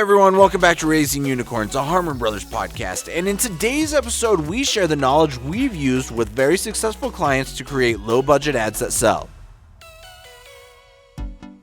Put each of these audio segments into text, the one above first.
everyone, welcome back to Raising Unicorns, a Harmon Brothers podcast. And in today's episode, we share the knowledge we've used with very successful clients to create low-budget ads that sell.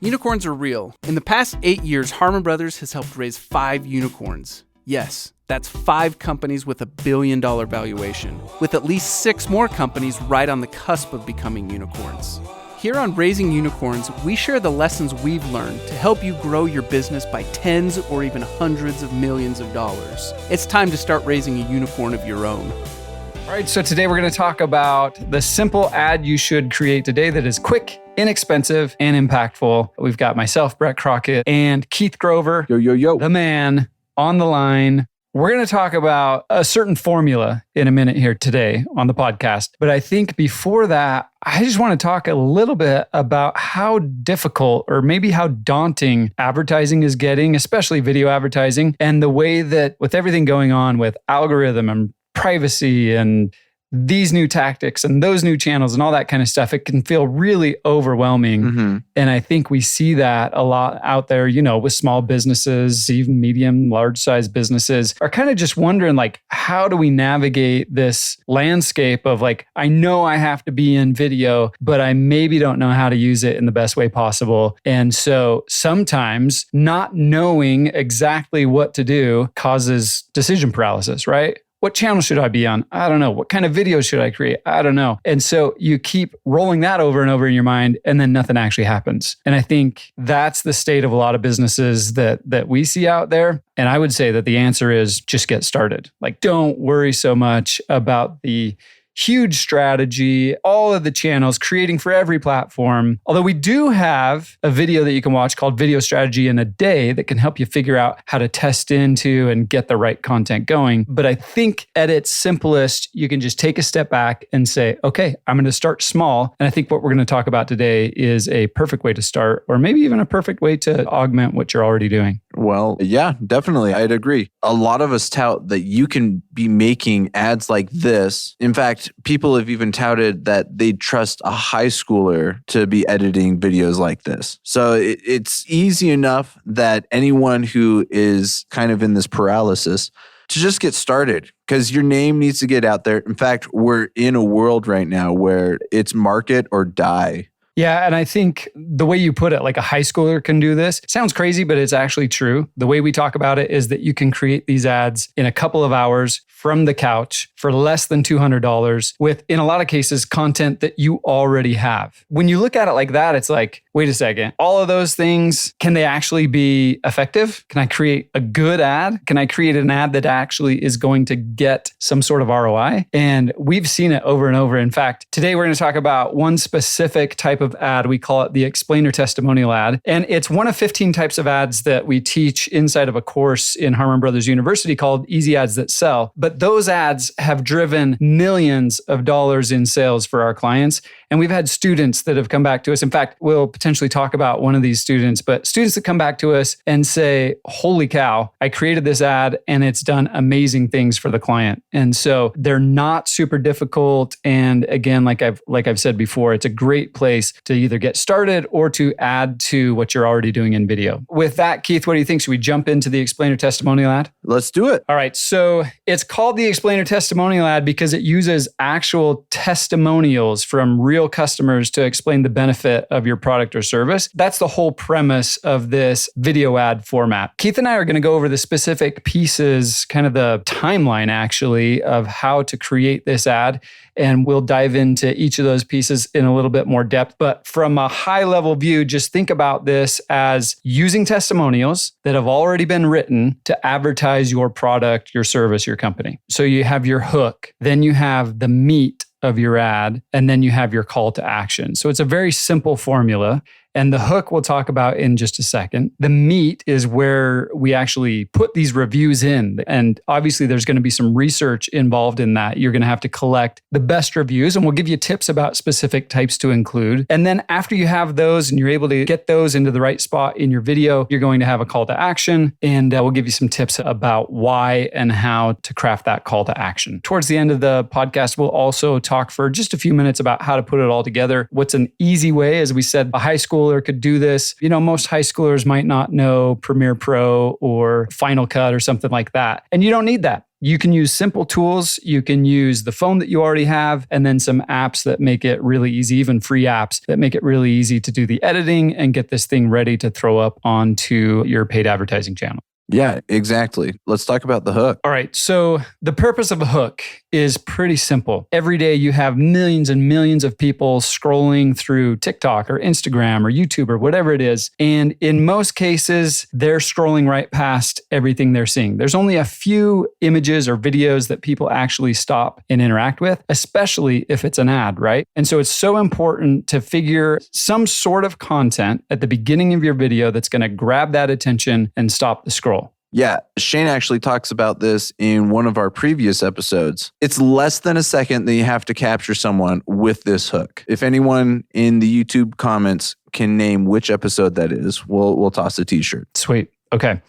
Unicorns are real. In the past 8 years, Harmon Brothers has helped raise 5 unicorns. Yes, that's 5 companies with $1 billion valuation, with at least 6 more companies right on the cusp of becoming unicorns. Here on Raising Unicorns, we share the lessons we've learned to help you grow your business by tens or even hundreds of millions of dollars. It's time to start raising a unicorn of your own. All right, so today we're going to talk about the simple ad you should create today that is quick, inexpensive, and impactful. We've got myself, Brett Crockett, and Keith Grover, the man, on the line. We're going to talk about a certain formula in a minute here today on the podcast. But I think before that, I just want to talk a little bit about how difficult or maybe how daunting advertising is getting, especially video advertising, and the way that with everything going on with algorithm and privacy and these new tactics and those new channels and all that kind of stuff, it can feel really overwhelming. Mm-hmm. And I think we see that a lot out there, you know, with small businesses, even medium, large size businesses are kind of just wondering, like, how do we navigate this landscape of like, I know I have to be in video, but I maybe don't know how to use it in the best way possible. And so sometimes not knowing exactly what to do causes decision paralysis, right? What channel should I be on? I don't know. What kind of videos should I create? I don't know. And so you keep rolling that over and over in your mind, and then nothing actually happens. And I think that's the state of a lot of businesses that we see out there. And I would say that the answer is just get started. Like, don't worry so much about the huge strategy, all of the channels, creating for every platform. Although we do have a video that you can watch called Video Strategy in a Day that can help you figure out how to test into and get the right content going. But I think at its simplest, you can just take a step back and say, okay, I'm going to start small. And I think what we're going to talk about today is a perfect way to start, or maybe even a perfect way to augment what you're already doing. Well, yeah, definitely. I'd agree. A lot of us tout that you can be making ads like this. In fact, people have even touted that they trust a high schooler to be editing videos like this. So it's easy enough that anyone who is kind of in this paralysis to just get started, because your name needs to get out there. In fact, we're in a world right now where it's market or die. Yeah, and I think the way you put it, like a high schooler can do this, sounds crazy, but it's actually true. The way we talk about it is that you can create these ads in a couple of hours from the couch for less than $200 with, in a lot of cases, content that you already have. When you look at it like that, it's like, wait a second, all of those things, can they actually be effective? Can I create a good ad? Can I create an ad that actually is going to get some sort of ROI? And we've seen it over and over. In fact, today we're going to talk about one specific type of ad. We call it the explainer testimonial ad. And it's one of 15 types of ads that we teach inside of a course in Harmon Brothers University called Easy Ads That Sell. But those ads have driven millions of dollars in sales for our clients. And we've had students that have come back to us. In fact, we'll potentially talk about one of these students, but students that come back to us and say, holy cow, I created this ad and it's done amazing things for the client. And so they're not super difficult. And again, like I've said before, it's a great place to either get started or to add to what you're already doing in video. With that, Keith, what do you think? Should we jump into the explainer testimonial ad? Let's do it. All right. So it's called the explainer testimonial ad because it uses actual testimonials from real customers to explain the benefit of your product or service. That's the whole premise of this video ad format. Keith and I are going to go over the specific pieces, kind of the timeline actually, of how to create this ad. And we'll dive into each of those pieces in a little bit more depth. But from a high level view, just think about this as using testimonials that have already been written to advertise your product, your service, your company. So you have your hook, then you have the meat of your ad, and then you have your call to action. So it's a very simple formula. And the hook we'll talk about in just a second. The meat is where we actually put these reviews in. And obviously there's going to be some research involved in that. You're going to have to collect the best reviews, and we'll give you tips about specific types to include. And then after you have those and you're able to get those into the right spot in your video, you're going to have a call to action. And we'll give you some tips about why and how to craft that call to action. Towards the end of the podcast, we'll also talk for just a few minutes about how to put it all together. What's an easy way, as we said, a high school schooler could do this. Most high schoolers might not know Premiere Pro or Final Cut or something like that. And you don't need that. You can use simple tools. You can use the phone that you already have, and then some apps that make it really easy, even free apps that make it really easy to do the editing and get this thing ready to throw up onto your paid advertising channel. Yeah, exactly. Let's talk about the hook. All right. So the purpose of a hook is pretty simple. Every day you have millions and millions of people scrolling through TikTok or Instagram or YouTube or whatever it is. And in most cases, they're scrolling right past everything they're seeing. There's only a few images or videos that people actually stop and interact with, especially if it's an ad, right? And so it's so important to figure some sort of content at the beginning of your video that's going to grab that attention and stop the scroll. Yeah, Shane actually talks about this in one of our previous episodes. It's less than a second that you have to capture someone with this hook. If anyone in the YouTube comments can name which episode that is, we'll toss a t-shirt. Sweet. Okay.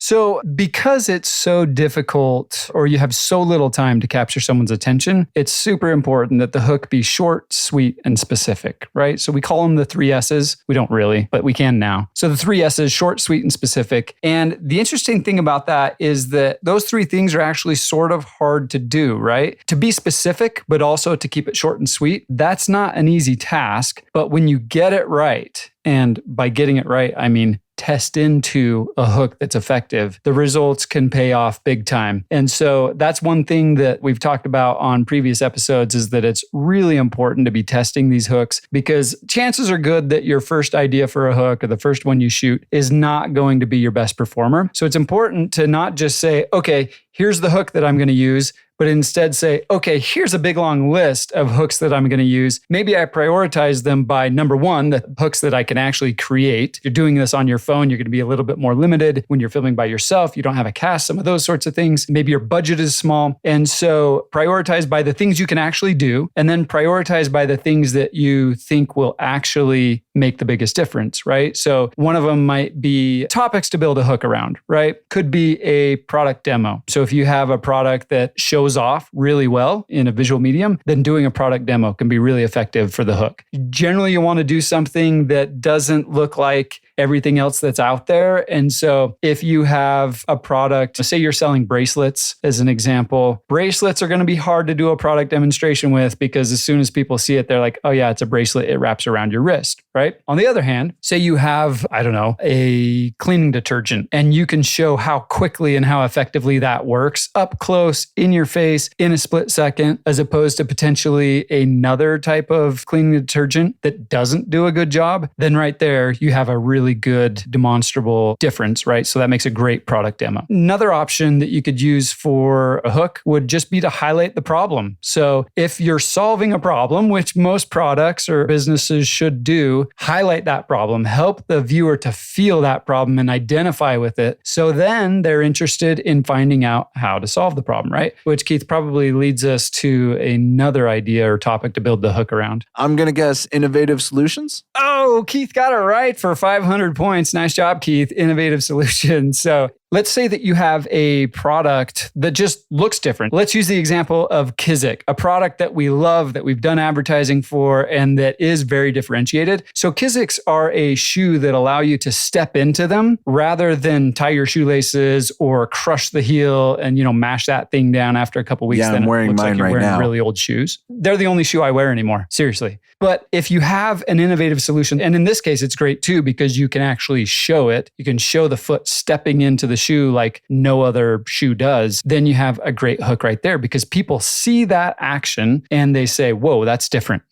So because it's so difficult or you have so little time to capture someone's attention, it's super important that the hook be short, sweet, and specific, right? So we call them the 3 S's. We don't really, but we can now. So the 3 S's, short, sweet, and specific. And the interesting thing about that is that those 3 things are actually sort of hard to do, right? To be specific, but also to keep it short and sweet, that's not an easy task. But when you get it right, and by getting it right, I mean test into a hook that's effective, the results can pay off big time. And so that's one thing that we've talked about on previous episodes is that it's really important to be testing these hooks because chances are good that your first idea for a hook or the first one you shoot is not going to be your best performer. So it's important to not just say, okay, here's the hook that I'm going to use, but instead say, okay, here's a big long list of hooks that I'm going to use. Maybe I prioritize them by number 1, the hooks that I can actually create. If you're doing this on your phone, you're going to be a little bit more limited. When you're filming by yourself, you don't have a cast, some of those sorts of things. Maybe your budget is small. And so prioritize by the things you can actually do, and then prioritize by the things that you think will actually make the biggest difference, right? So one of them might be topics to build a hook around, right? Could be a product demo. So if you have a product that shows off really well in a visual medium, then doing a product demo can be really effective for the hook. Generally, you want to do something that doesn't look like everything else that's out there. And so if you have a product, say you're selling bracelets as an example, bracelets are going to be hard to do a product demonstration with because as soon as people see it, they're like, oh yeah, it's a bracelet. It wraps around your wrist, right? On the other hand, say you have, I don't know, a cleaning detergent and you can show how quickly and how effectively that works up close in your face in a split second, as opposed to potentially another type of cleaning detergent that doesn't do a good job, then right there, you have a really good demonstrable difference, right? So that makes a great product demo. Another option that you could use for a hook would just be to highlight the problem. So if you're solving a problem, which most products or businesses should do, highlight that problem, help the viewer to feel that problem and identify with it. So then they're interested in finding out how to solve the problem, right? Which, Keith, probably leads us to another idea or topic to build the hook around. I'm going to guess innovative solutions. Oh, Keith got it right for 500 points. Nice job, Keith. Innovative solutions. So let's say that you have a product that just looks different. Let's use the example of Kizik, a product that we love, that we've done advertising for, and that is very differentiated. So Kiziks are a shoe that allow you to step into them rather than tie your shoelaces or crush the heel and, mash that thing down after a couple weeks. Yeah, then I'm wearing it looks mine like you're right wearing now. Really old shoes. They're the only shoe I wear anymore. Seriously. But if you have an innovative solution, and in this case, it's great too, because you can actually show it. You can show the foot stepping into the shoe like no other shoe does. Then you have a great hook right there because people see that action and they say, whoa, that's different,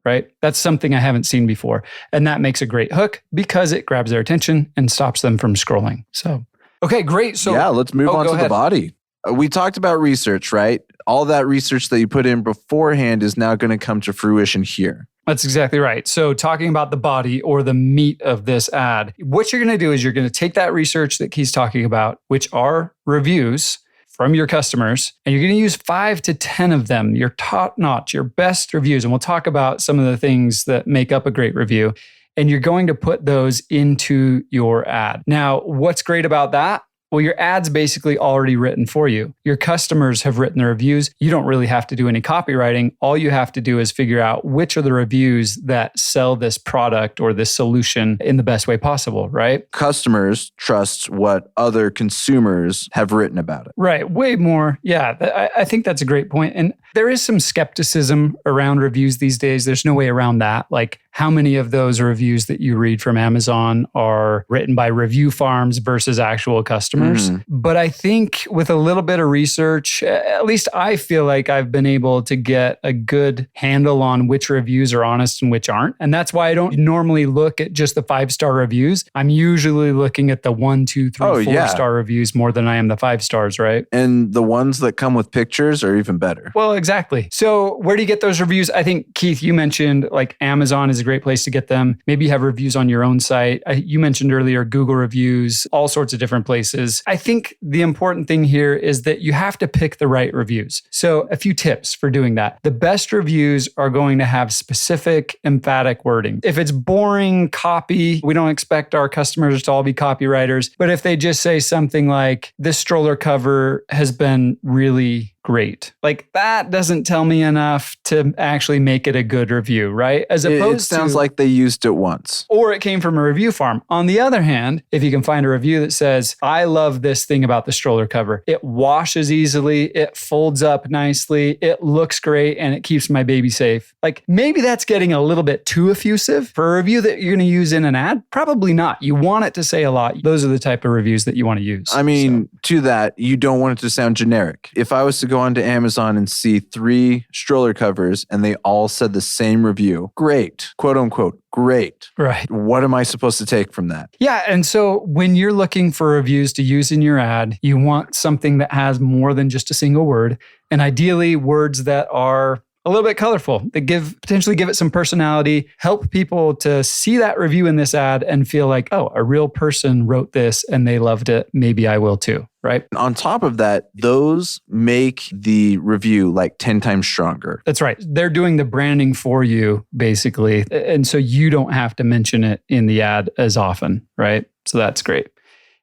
right? That's something I haven't seen before. And that makes a great hook because it grabs their attention and stops them from scrolling. So, okay, great. So yeah, let's move on to ahead. the body. We talked about research, right? All that research that you put in beforehand is now going to come to fruition here. That's exactly right. So talking about the body or the meat of this ad, what you're going to do is you're going to take that research that Keith's talking about, which are reviews from your customers, and you're going to use 5 to 10 of them, your top-notch, your best reviews. And we'll talk about some of the things that make up a great review. And you're going to put those into your ad. Now, what's great about that? Well, your ad's basically already written for you. Your customers have written the reviews. You don't really have to do any copywriting. All you have to do is figure out which are the reviews that sell this product or this solution in the best way possible, right? Customers trust what other consumers have written about it. Right. Way more. Yeah, I think that's a great point. And there is some skepticism around reviews these days. There's no way around that. Like, how many of those reviews that you read from Amazon are written by review farms versus actual customers? But I think with a little bit of research, at least I feel like I've been able to get a good handle on which reviews are honest and which aren't. And that's why I don't normally look at just the 5-star reviews. I'm usually looking at the 1, 2, 3, 4-star reviews more than I am the 5 stars, right? And the ones that come with pictures are even better. Well, exactly. So where do you get those reviews? I think, Keith, you mentioned like Amazon is a great place to get them. Maybe you have reviews on your own site. You mentioned earlier Google reviews, all sorts of different places. I think the important thing here is that you have to pick the right reviews. So a few tips for doing that. The best reviews are going to have specific, emphatic wording. If it's boring copy, we don't expect our customers to all be copywriters. But if they just say something like, this stroller cover has been really great. Like, that doesn't tell me enough to actually make it a good review, right? As opposed to... It sounds like they used it once. Or it came from a review farm. On the other hand, if you can find a review that says, I love this thing about the stroller cover. It washes easily, it folds up nicely, it looks great, and it keeps my baby safe. Like, maybe that's getting a little bit too effusive. For a review that you're going to use in an ad, probably not. You want it to say a lot. Those are the type of reviews that you want to use. I mean, to that, you don't want it to sound generic. If I was to go onto Amazon and see 3 stroller covers and they all said the same review, great, quote unquote, great. Right. What am I supposed to take from that? Yeah. And so when you're looking for reviews to use in your ad, you want something that has more than just a single word, and ideally words that are a little bit colorful, that potentially give it some personality, help people to see that review in this ad and feel like, oh, a real person wrote this and they loved it. Maybe I will too, right? On top of that, those make the review like 10 times stronger. That's right. They're doing the branding for you, basically. And so you don't have to mention it in the ad as often, right? So that's great.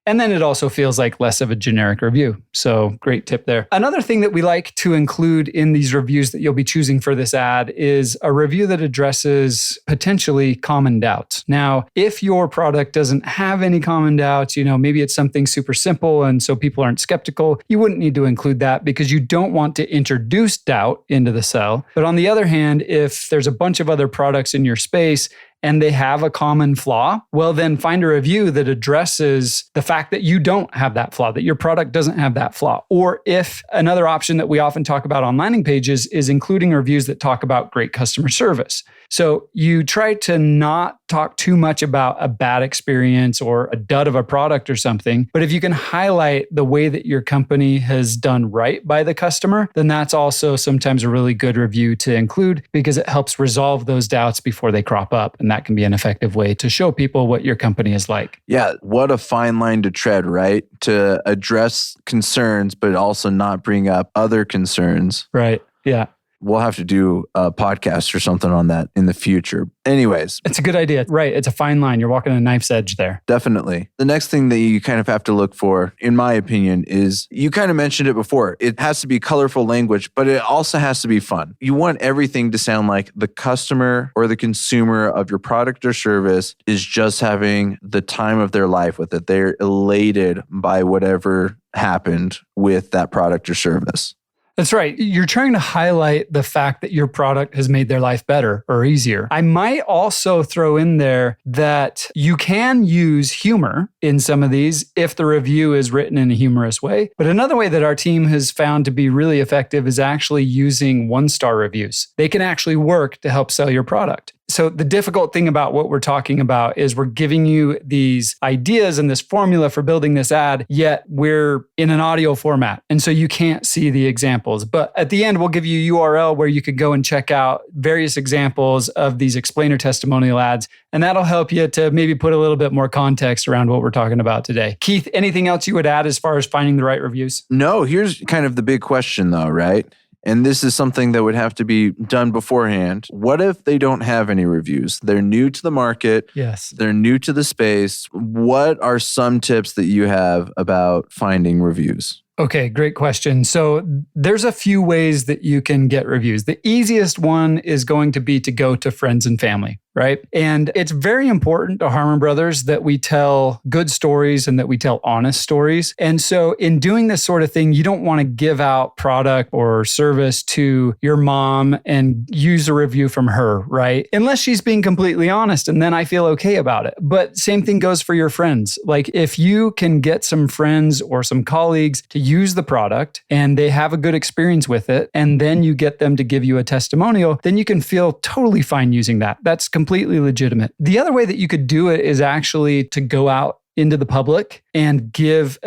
And then it also feels like less of a generic review. So great tip there. Another thing that we like to include in these reviews that you'll be choosing for this ad is a review that addresses potentially common doubts. Now, if your product doesn't have any common doubts, maybe it's something super simple and so people aren't skeptical, you wouldn't need to include that because you don't want to introduce doubt into the sell. But on the other hand, if there's a bunch of other products in your space and they have a common flaw, well, then find a review that addresses the fact that you don't have that flaw, that your product doesn't have that flaw. Or if another option that we often talk about on landing pages is including reviews that talk about great customer service. So you try to not talk too much about a bad experience or a dud of a product or something. But if you can highlight the way that your company has done right by the customer, then that's also sometimes a really good review to include because it helps resolve those doubts before they crop up. And that can be an effective way to show people what your company is like. Yeah, what a fine line to tread, right? To address concerns, but also not bring up other concerns. Right. Yeah. We'll have to do a podcast or something on that in the future. Anyways. It's a good idea. Right. It's a fine line. You're walking a knife's edge there. Definitely. The next thing that you kind of have to look for, in my opinion, is you kind of mentioned it before. It has to be colorful language, but it also has to be fun. You want everything to sound like the customer or the consumer of your product or service is just having the time of their life with it. They're elated by whatever happened with that product or service. That's right. You're trying to highlight the fact that your product has made their life better or easier. I might also throw in there that you can use humor in some of these if the review is written in a humorous way. But another way that our team has found to be really effective is actually using 1-star reviews. They can actually work to help sell your product. So the difficult thing about what we're talking about is we're giving you these ideas and this formula for building this ad, yet we're in an audio format. And so you can't see the examples. But at the end, we'll give you a URL where you could go and check out various examples of these explainer testimonial ads. And that'll help you to maybe put a little bit more context around what we're talking about today. Keith, anything else you would add as far as finding the right reviews? No, here's kind of the big question though, right? and this is something that would have to be done beforehand. What if they don't have any reviews? They're new to the market. Yes. They're new to the space. What are some tips that you have about finding reviews? Okay, great question. So there's a few ways that you can get reviews. The easiest one is going to be to go to friends and family, right? And it's very important to Harmon Brothers that we tell good stories and that we tell honest stories. And so in doing this sort of thing, you don't want to give out product or service to your mom and use a review from her, right? Unless she's being completely honest, and then I feel okay about it. But same thing goes for your friends. Like if you can get some friends or some colleagues to use the product and they have a good experience with it, and then you get them to give you a testimonial, then you can feel totally fine using that. That's completely legitimate. The other way that you could do it is actually to go out into the public and give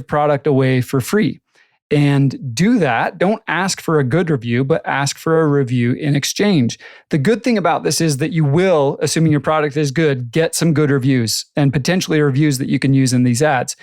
product away for free. And do that. Don't ask for a good review, but ask for a review in exchange. The good thing about this is that you will, assuming your product is good, get some good reviews and potentially reviews that you can use in these ads.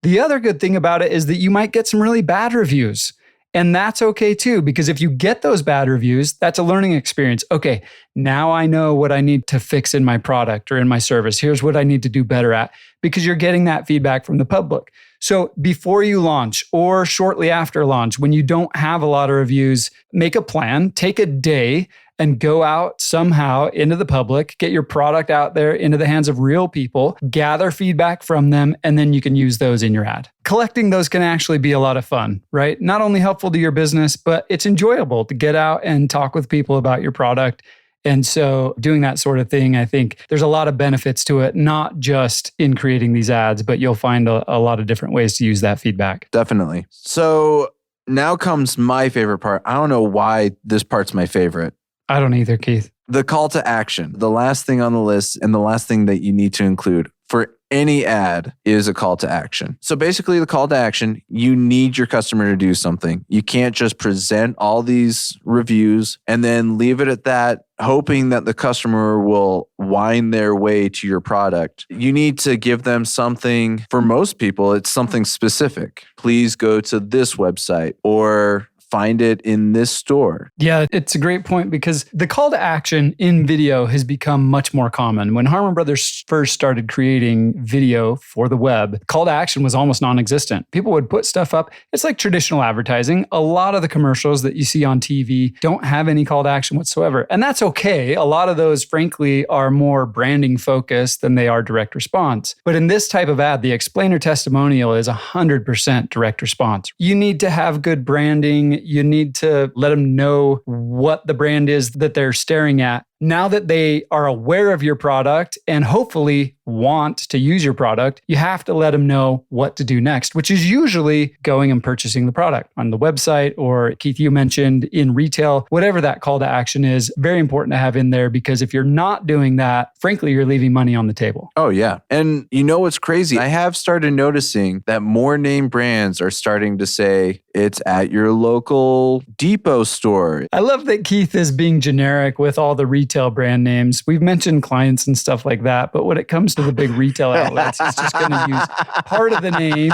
The other good thing about it is that you might get some really bad reviews. And that's okay too, because if you get those bad reviews, that's a learning experience. Okay, now I know what I need to fix in my product or in my service. Here's what I need to do better at, because you're getting that feedback from the public. So before you launch or shortly after launch, when you don't have a lot of reviews, make a plan, take a day and go out somehow into the public, get your product out there into the hands of real people, gather feedback from them, and then you can use those in your ad. Collecting those can actually be a lot of fun, right? Not only helpful to your business, but it's enjoyable to get out and talk with people about your product. And so doing that sort of thing, I think there's a lot of benefits to it, not just in creating these ads, but you'll find a lot of different ways to use that feedback. Definitely. So now comes my favorite part. I don't know why this part's my favorite. I don't either, Keith. The call to action. The last thing on the list and the last thing that you need to include for any ad is a call to action. So basically the call to action, you need your customer to do something. You can't just present all these reviews and then leave it at that, hoping that the customer will wind their way to your product. You need to give them something. For most people, it's something specific. Please go to this website or find it in this store. Yeah, it's a great point because the call to action in video has become much more common. When Harmon Brothers first started creating video for the web, call to action was almost non-existent. People would put stuff up. It's like traditional advertising. A lot of the commercials that you see on TV don't have any call to action whatsoever. And that's okay. A lot of those, frankly, are more branding focused than they are direct response. But in this type of ad, the explainer testimonial is 100% direct response. You need to have good branding. You need to let them know what the brand is that they're staring at. Now that they are aware of your product and hopefully want to use your product, you have to let them know what to do next, which is usually going and purchasing the product on the website or, Keith, you mentioned in retail, whatever that call to action is, very important to have in there because if you're not doing that, frankly, you're leaving money on the table. Oh, yeah. And you know what's crazy? I have started noticing that more name brands are starting to say it's at your local depot store. I love that Keith is being generic with all the retail brand names. We've mentioned clients and stuff like that, but when it comes to the big retail outlets, he's just going to use part of the name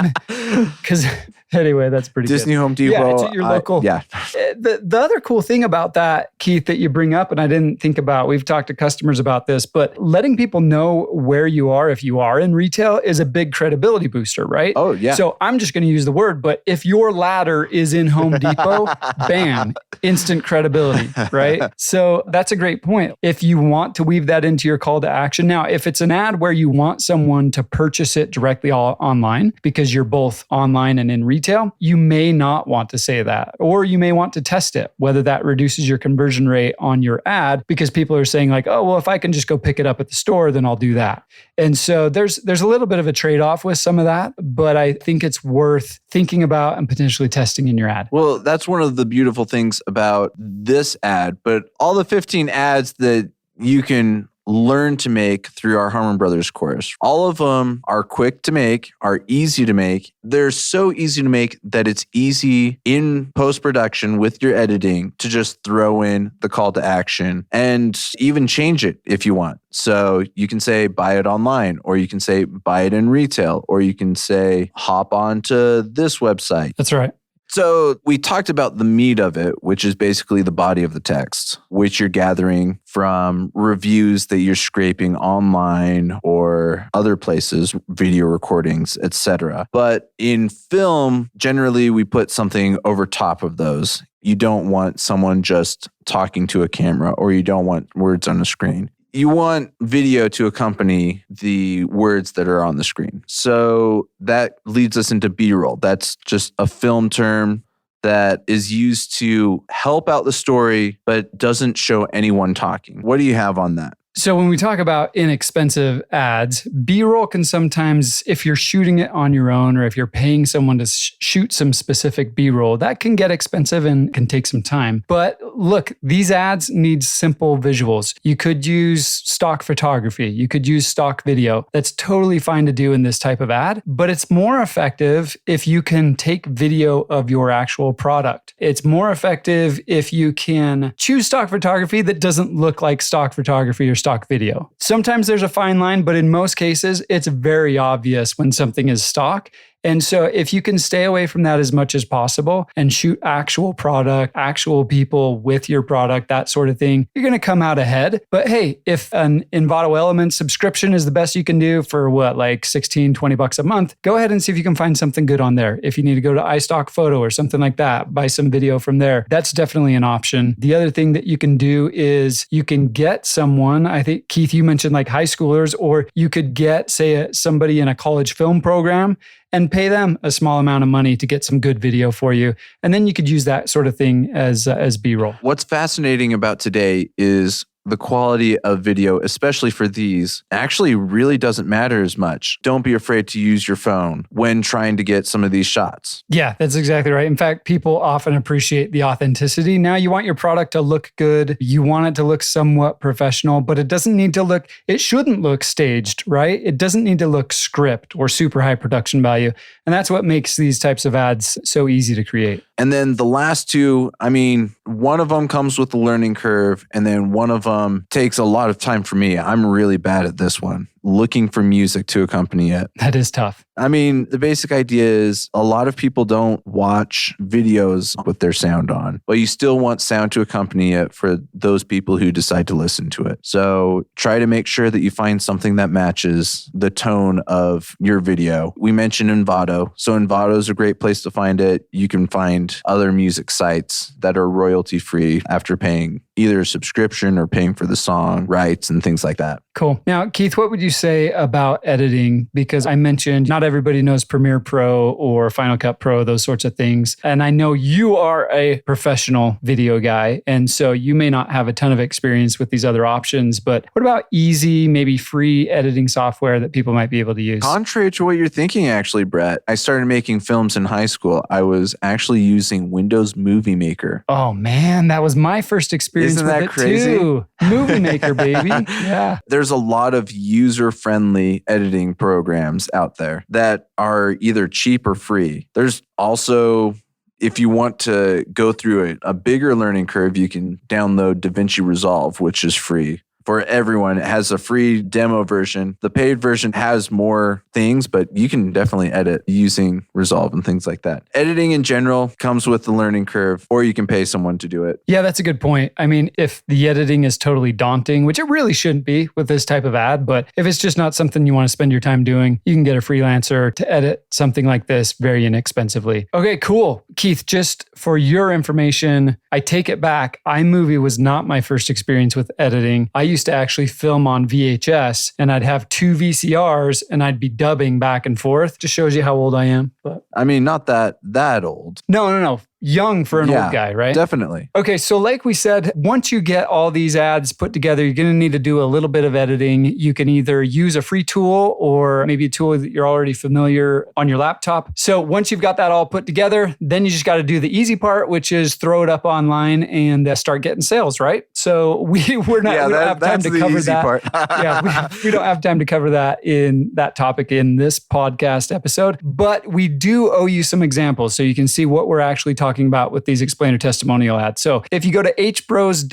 because anyway, that's pretty Disney good. Home Depot. Yeah, it's at your local. Yeah. The other cool thing about that, Keith, that you bring up, and I didn't think about, we've talked to customers about this, but letting people know where you are, if you are in retail, is a big credibility booster, right? Oh, yeah. So I'm just going to use the word, but if your ladder is in Home Depot, bam, instant credibility, right? So that's a great point. If you want to weave that into your call to action. Now, if it's an ad where you want someone to purchase it directly online because you're both online and in retail, you may not want to say that, or you may want to test it, whether that reduces your conversion rate on your ad because people are saying like, oh, well, if I can just go pick it up at the store, then I'll do that. And so there's a little bit of a trade-off with some of that, but I think it's worth thinking about and potentially testing in your ad. Well, that's one of the beautiful things about this ad, but all the 15 ads that you can learn to make through our Harmon Brothers course. All of them are quick to make, are easy to make. They're so easy to make that it's easy in post-production with your editing to just throw in the call to action and even change it if you want. So you can say buy it online, or you can say buy it in retail, or you can say hop on to this website. That's right. So we talked about the meat of it, which is basically the body of the text, which you're gathering from reviews that you're scraping online or other places, video recordings, etc. But in film, generally we put something over top of those. You don't want someone just talking to a camera, or you don't want words on a screen. You want video to accompany the words that are on the screen. So that leads us into B-roll. That's just a film term that is used to help out the story, but doesn't show anyone talking. What do you have on that? So when we talk about inexpensive ads, B-roll can sometimes, if you're shooting it on your own or if you're paying someone to shoot some specific B-roll, that can get expensive and can take some time. But look, these ads need simple visuals. You could use stock photography. You could use stock video. That's totally fine to do in this type of ad, but it's more effective if you can take video of your actual product. It's more effective if you can choose stock photography that doesn't look like stock photography or stock video. Sometimes there's a fine line, but in most cases, it's very obvious when something is stock. And so if you can stay away from that as much as possible and shoot actual product, actual people with your product, that sort of thing, you're going to come out ahead. But hey, if an Envato Elements subscription is the best you can do for like $16-20 a month, go ahead and see if you can find something good on there. If you need to go to iStock Photo or something like that, buy some video from there. That's definitely an option. The other thing that you can do is you can get someone, I think Keith, you mentioned like high schoolers, or you could get, say, somebody in a college film program and pay them a small amount of money to get some good video for you. And then you could use that sort of thing as B-roll. What's fascinating about today is the quality of video, especially for these, actually really doesn't matter as much. Don't be afraid to use your phone when trying to get some of these shots. Yeah, that's exactly right. In fact, people often appreciate the authenticity. Now you want your product to look good. You want it to look somewhat professional, but it doesn't need to look, it shouldn't look staged, right? It doesn't need to look script or super high production value. And that's what makes these types of ads so easy to create. And then the last two, I mean, one of them comes with a learning curve, and then one of them takes a lot of time for me. I'm really bad at this one, looking for music to accompany it. That is tough. I mean, the basic idea is a lot of people don't watch videos with their sound on, but you still want sound to accompany it for those people who decide to listen to it. So try to make sure that you find something that matches the tone of your video. We mentioned Envato. So Envato is a great place to find it. You can find other music sites that are royalty free after paying either a subscription or paying for the song rights and things like that. Cool. Now, Keith, what would you say about editing? Because I mentioned not everybody knows Premiere Pro or Final Cut Pro, those sorts of things. And I know you are a professional video guy, and so you may not have a ton of experience with these other options, but what about easy, maybe free editing software that people might be able to use? Contrary to what you're thinking, actually, Brett, I started making films in high school. I was actually using Windows Movie Maker. Oh man, that was my first experience Isn't with that it crazy? too. Movie Maker, baby. Yeah. There's a lot of user-friendly editing programs out there that are either cheap or free. There's also, if you want to go through a bigger learning curve, you can download DaVinci Resolve, which is free. For everyone, it has a free demo version. The paid version has more things, but you can definitely edit using Resolve and things like that. Editing in general comes with the learning curve, or you can pay someone to do it. Yeah, that's a good point. I mean, if the editing is totally daunting, which it really shouldn't be with this type of ad, but if it's just not something you want to spend your time doing, you can get a freelancer to edit something like this very inexpensively. Okay, cool. Keith, just for your information, I take it back. iMovie was not my first experience with editing. I used to actually film on VHS, and I'd have 2 VCRs and I'd be dubbing back and forth. Just shows you how old I am. But I mean, not that old. No. Young for an old guy, right? Definitely. Okay, so like we said, once you get all these ads put together, you're going to need to do a little bit of editing. You can either use a free tool or maybe a tool that you're already familiar on your laptop. So once you've got that all put together, then you just got to do the easy part, which is throw it up online and start getting sales, right? So we don't have time to cover that. We don't have time to cover that in that topic in this podcast episode, but we do owe you some examples so you can see what we're actually talking about with these explainer testimonial ads. So if you go to hbros.co/ETA,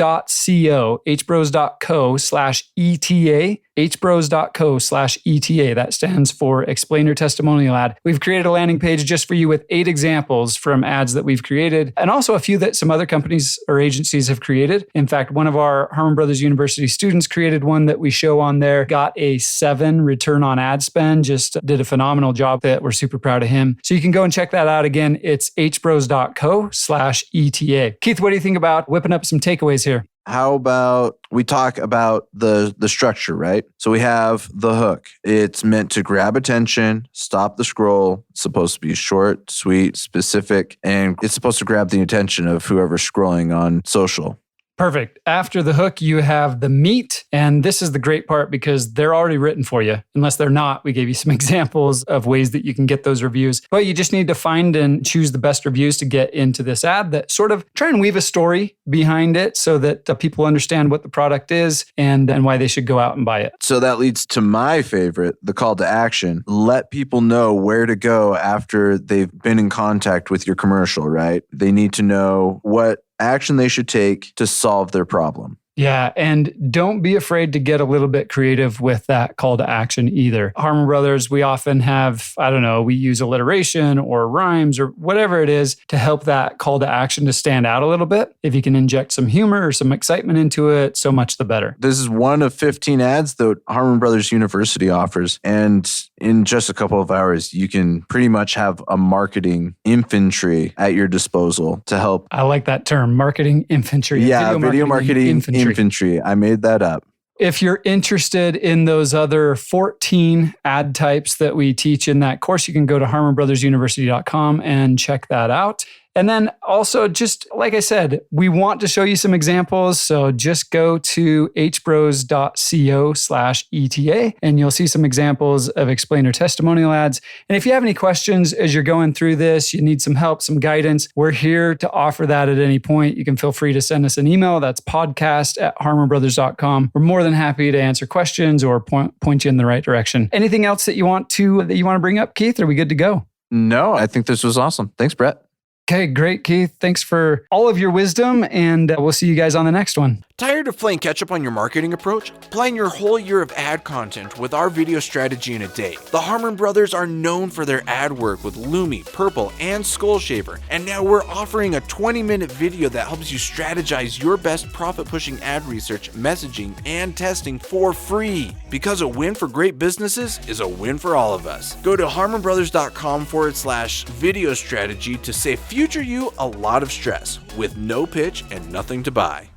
hbros.co/ETA. That stands for Explainer Testimonial Ad. We've created a landing page just for you with 8 examples from ads that we've created, and also a few that some other companies or agencies have created. In fact, one of our Harmon Brothers University students created one that we show on there, got a 7 return on ad spend, just did a phenomenal job that we're super proud of him. So you can go and check that out. Again, it's hbros.co/ETA. Keith, what do you think about whipping up some takeaways here? How about we talk about the structure, right? So we have the hook. It's meant to grab attention, stop the scroll. It's supposed to be short, sweet, specific, and it's supposed to grab the attention of whoever's scrolling on social. Perfect. After the hook, you have the meat. And this is the great part because they're already written for you. Unless they're not, we gave you some examples of ways that you can get those reviews. But you just need to find and choose the best reviews to get into this ad that sort of try and weave a story behind it so that people understand what the product is and why they should go out and buy it. So that leads to my favorite, the call to action. Let people know where to go after they've been in contact with your commercial, right? They need to know what action they should take to solve their problem. Yeah, and don't be afraid to get a little bit creative with that call to action either. Harmon Brothers, we often have, we use alliteration or rhymes or whatever it is to help that call to action to stand out a little bit. If you can inject some humor or some excitement into it, so much the better. This is one of 15 ads that Harmon Brothers University offers. And in just a couple of hours, you can pretty much have a marketing infantry at your disposal to help. I like that term, marketing infantry. Yeah, video marketing infantry. I made that up. If you're interested in those other 14 ad types that we teach in that course, you can go to harmonbrothersuniversity.com and check that out. And then also, just like I said, we want to show you some examples. So just go to hbros.co/ETA and you'll see some examples of explainer testimonial ads. And if you have any questions as you're going through this, you need some help, some guidance, we're here to offer that at any point. You can feel free to send us an email. That's podcast@harmonbrothers.com. We're more than happy to answer questions or point you in the right direction. Anything else that you want to bring up, Keith? Are we good to go? No, I think this was awesome. Thanks, Brett. Okay, great, Keith. Thanks for all of your wisdom, and we'll see you guys on the next one. Tired of playing catch up on your marketing approach? Plan your whole year of ad content with our video strategy in a day. The Harmon Brothers are known for their ad work with Lumi, Purple, and Skullshaver, and now we're offering a 20-minute video that helps you strategize your best profit-pushing ad research, messaging, and testing for free. Because a win for great businesses is a win for all of us. Go to harmonbrothers.com/video strategy to save future you a lot of stress with no pitch and nothing to buy.